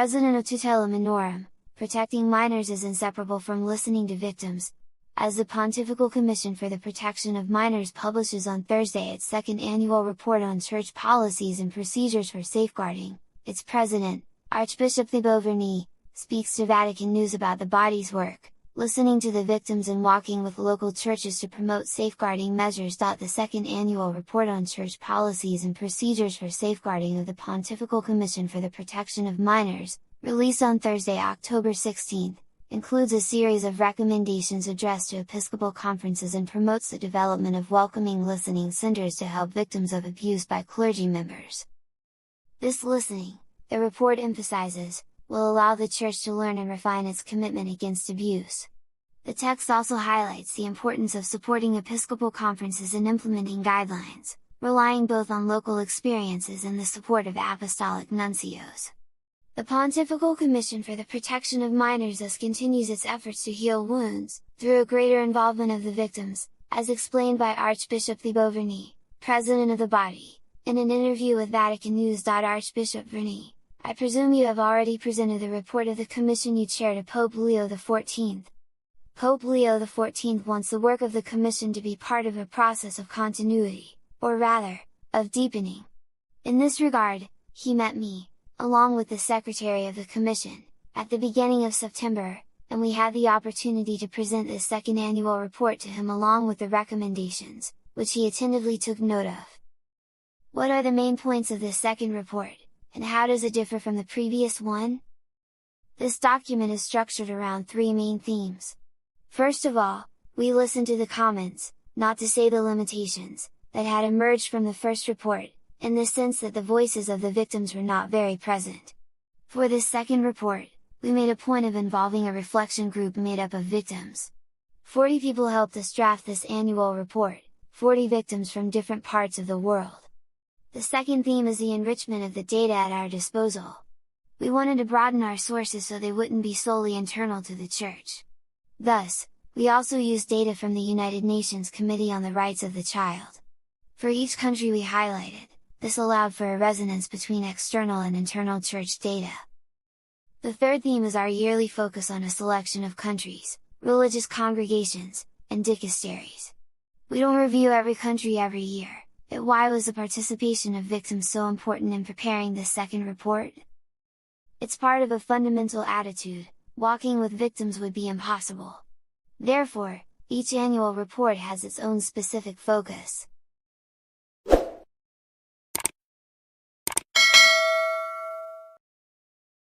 president of Tutela Minorum, protecting minors is inseparable from listening to victims, as the Pontifical Commission for the Protection of Minors publishes on Thursday its second annual report on church policies and procedures for safeguarding. Its president, Archbishop Thibaut-Verny, speaks to Vatican News about the body's work, listening to the victims and walking with local churches to promote safeguarding measures. The second annual report on church policies and procedures for safeguarding of the Pontifical Commission for the Protection of Minors, released on Thursday, October 16, includes a series of recommendations addressed to Episcopal conferences and promotes the development of welcoming listening centers to help victims of abuse by clergy members. This listening, the report emphasizes, will allow the Church to learn and refine its commitment against abuse. The text also highlights the importance of supporting Episcopal conferences in implementing guidelines, relying both on local experiences and the support of apostolic nuncios. The Pontifical Commission for the Protection of Minors thus continues its efforts to heal wounds, through a greater involvement of the victims, as explained by Archbishop Thibaut-Verny, president of the body, in an interview with Vatican News. Archbishop Verny, I presume you have already presented the report of the Commission you chair to Pope Leo XIV. Pope Leo XIV wants the work of the Commission to be part of a process of continuity, or rather, of deepening. In this regard, he met me, along with the Secretary of the Commission, at the beginning of September, and we had the opportunity to present this second annual report to him along with the recommendations, which he attentively took note of. What are the main points of this second report, and how does it differ from the previous one? This document is structured around three main themes. First of all, we listened to the comments, not to say the limitations, that had emerged from the first report, in the sense that the voices of the victims were not very present. For this second report, we made a point of involving a reflection group made up of victims. 40 people helped us draft this annual report, 40 victims from different parts of the world. The second theme is the enrichment of the data at our disposal. We wanted to broaden our sources so they wouldn't be solely internal to the Church. Thus, we also used data from the United Nations Committee on the Rights of the Child. For each country we highlighted, this allowed for a resonance between external and internal Church data. The third theme is our yearly focus on a selection of countries, religious congregations, and dicasteries. We don't review every country every year, but why was the participation of victims so important in preparing this second report? It's part of a fundamental attitude: walking with victims would be impossible. Therefore, each annual report has its own specific focus.